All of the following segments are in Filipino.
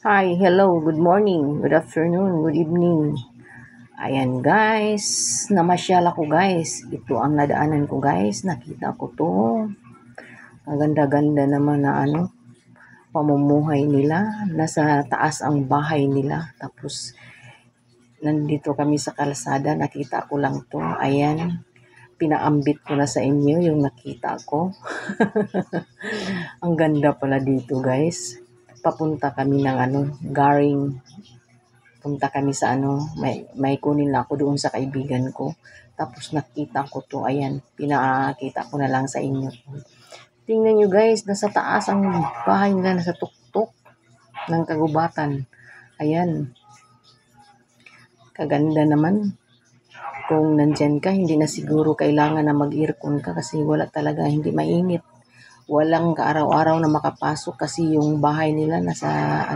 Hi, hello, good morning, good afternoon, good evening. Ayan guys, namasyal ako guys. Ito ang nadaanan ko guys. Nakita ko to. Ang ganda-ganda naman na pamumuhay nila. Nasa taas ang bahay nila. Tapos nandito kami sa kalsada. Nakita ko lang to. Ayan, pinaambit ko na sa inyo yung nakita ko. Ang ganda pala dito guys. Papunta kami ng Garing. Punta kami sa may kunin lang ako doon sa kaibigan ko. Tapos nakita ko to, ayan, pinakita ko na lang sa inyo. Tingnan nyo guys, nasa taas ang bahay nila, nasa tuktok ng kagubatan. Ayan, kaganda naman. Kung nandyan ka, hindi na siguro kailangan na mag-aircon ka kasi wala talaga, hindi mainit. Walang kaaraw-araw na makapasok kasi yung bahay nila nasa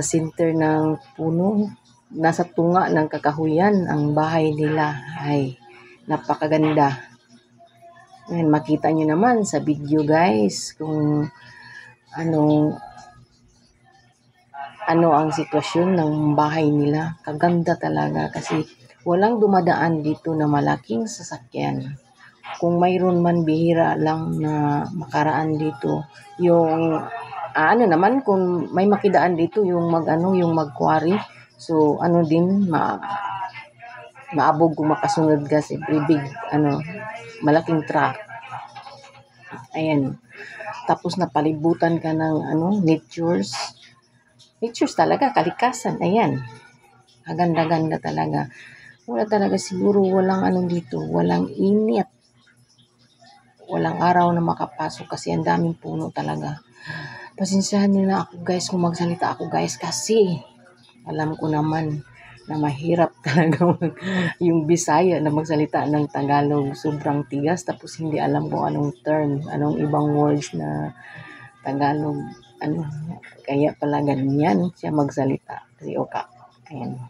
center ng puno, nasa tunga ng kakahuyan ang bahay nila. Ay, napakaganda. Ayan, makita nyo naman sa video guys kung ano ano ang sitwasyon ng bahay nila. Kaganda talaga kasi walang dumadaan dito na malaking sasakyan. Kung mayroon man, bihira lang na makaraan dito. Yung naman kung may makidaan dito yung yung mag-quarry. So din maabog kung makasunod ka si big malaking truck. Ayan. Tapos napalibutan ka ng natures. Natures talaga, kalikasan. Ayan. Ang ganda-ganda talaga. Wala talaga siguro walang dito, walang init. Walang araw na makapasok kasi ang daming puno talaga. Pasensyahan niyo na ako guys kung magsalita ako guys kasi alam ko naman na mahirap talaga yung Bisaya na magsalita ng Tagalog. Sobrang tigas tapos hindi alam kung anong term, anong ibang words na Tagalog. Ano, kaya pala ganyan siya magsalita. Si Oka. Ayan.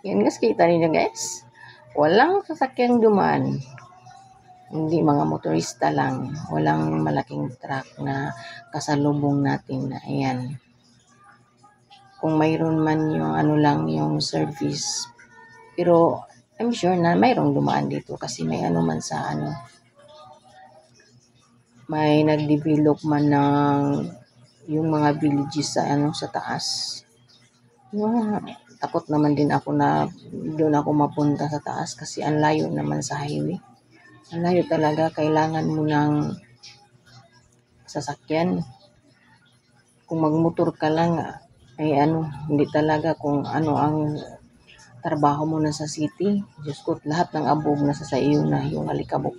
Yan guys, kita niyo guys. Walang sasakyang dumaan. Hindi mga motorista lang. Walang malaking truck na kasalubong natin. Ayan. Kung mayroon man yung lang yung service. Pero I'm sure na mayroong dumaan dito kasi may man sa may nag-develop man ng yung mga villages sa sa taas. Takot naman din ako na doon ako mapunta sa taas kasi ang layo naman sa highway. Ang layo talaga, kailangan mo ng sasakyan. Kung magmotor ka lang, ay hindi talaga kung ano ang trabaho mo na sa city. Diyos ko, lahat ng abog nasa sa iyo na yung alikabok.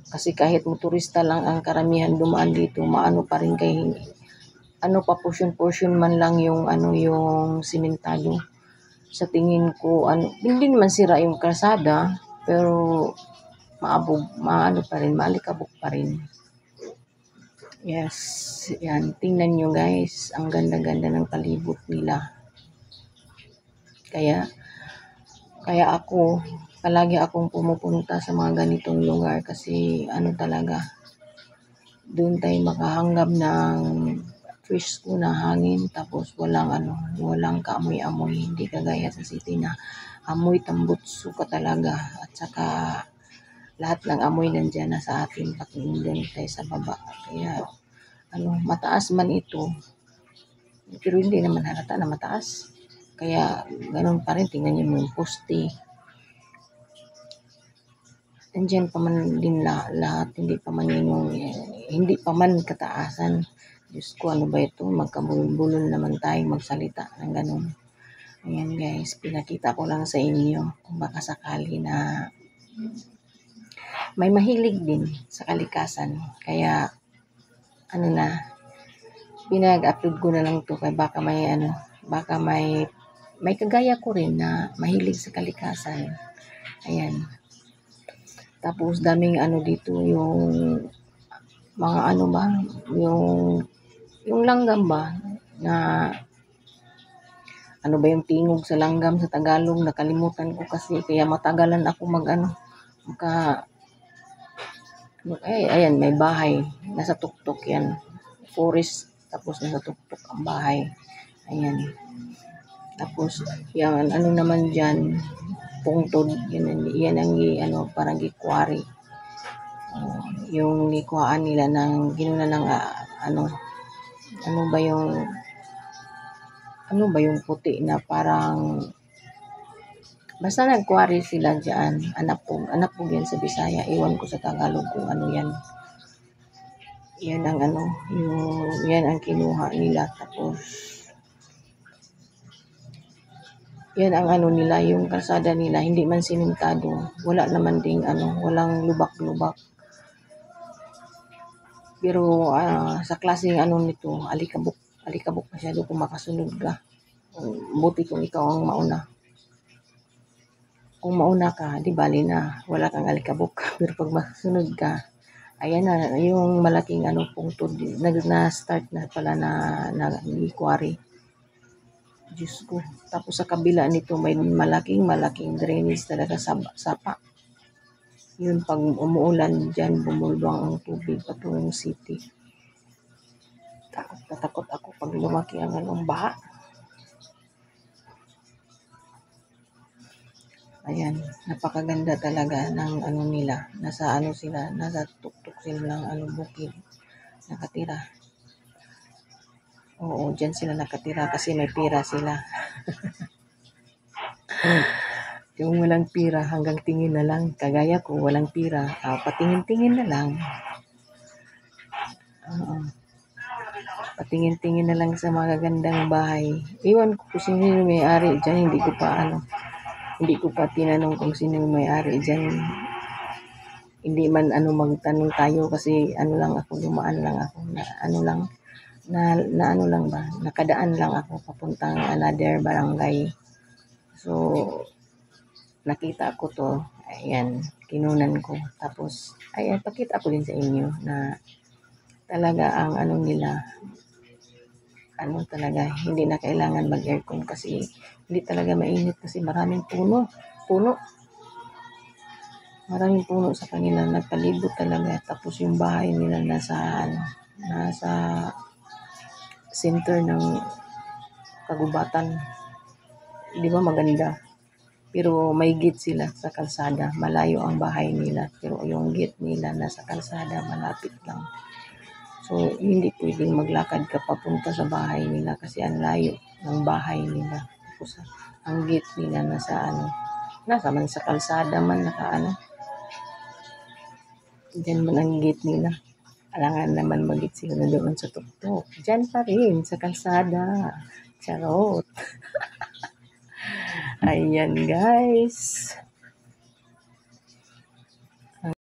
Kasi kahit motorista lang ang karamihan dumaan dito, maano pa rin kay portion man lang yung yung simentado. Sa tingin ko, hindi naman sira yung kalsada, pero maano pa rin, maalikabok pa rin. Yes, yan. Tingnan nyo guys, ang ganda-ganda ng palibot nila. Kaya ako, palagi akong pumupunta sa mga ganitong lugar kasi talaga, doon tayo makahanggap ng fresco na hangin tapos walang kaamoy-amoy, hindi kagaya sa city na amoy tambutso ka talaga at saka lahat ng amoy nandiyan na sa atin pag doon tayo sa baba. Kaya mataas man ito pero hindi naman halata na mataas. Kaya ganun pa rin, tingnan niyo yung poste. Nandiyan pa man din lahat, hindi pa man kataasan. Diyos ko, ano ba ito? Magkabulol naman tayo magsalita ng ganun. Ayan guys, pinakita ko lang sa inyo kung baka sakali na may mahilig din sa kalikasan. Kaya, pinag-upload ko na lang to kaya baka may kagaya ko rin na mahilig sa kalikasan. Ayan. Tapos daming dito yung mga yung langgam ba na ba yung tingog sa langgam sa Tagalog, nakalimutan ko kasi kaya matagalan ako Ayan, may bahay. Nasa tuktok yan. Forest, tapos nasa tuktok ang bahay. Ayan. Tapos, yan, ano naman dyan, pungtod. Yan ang parang gikwari. Yung gikuhaan nila ng, ginuna ng, ano ba yung, puti na parang, basta nagkwari sila dyan. Anapog yan sa Bisaya. Iwan ko sa Tagalog kung ano yan. Yan ang yan ang kinuha nila. Tapos, yan ang nila, yung kalsada nila, hindi man simentado. Wala naman ding walang lubak-lubak. Pero sa klaseng nito, alikabok. Alikabok masyado kung makasunod ka. Buti kung ikaw ang mauna. Kung mauna ka, di bali na, wala kang alikabok. Pero pag masunod ka, ayan na, yung malaking pungtod, na-start na pala na quarry. Diyos ko. Tapos sa kabila nito, may malaking drainage talaga sa sapa. Yun, pag umuulan dyan, bumulbang ang tubig patungong city. Takot ako pag lumaki ang baha. Ayan, napakaganda talaga ng nila. Nasa sila, nasa tuktok sila ng bukid. Nakatira. Oo, dyan sila nakatira kasi may pira sila. Yung walang pira, hanggang tingin na lang. Kagaya ko, walang pira. Patingin-tingin na lang. Patingin-tingin na lang sa magagandang bahay. Iwan ko kung sino yung may-ari dyan. Hindi ko pa tinanong kung sino yung may-ari dyan. Hindi man magtanong tayo kasi lang ako, dumaan lang ako. Nakadaan lang ako papuntang another barangay. So, nakita ko to. Ayan, kinunan ko. Tapos, ayan, pakita ko din sa inyo na talaga ang nila, talaga, hindi na kailangan mag-aircon kasi hindi talaga mainit kasi maraming puno. Maraming puno sa kanila, nagpalibot talaga. Tapos yung bahay nila nasa center ng kagubatan. Di ba maganda? Pero may gate sila sa kalsada. Malayo ang bahay nila. Pero yung gate nila nasa kalsada, malapit lang. So, hindi pwedeng maglakad ka papunta sa bahay nila kasi ang layo ng bahay nila. Tapos, ang gate nila nasa man sa kalsada man, dyan man ang gate nila. Alangan naman mag-gate sila na doon sa tuktok. Dyan pa rin, sa kalsada. Charot. Ayan, guys.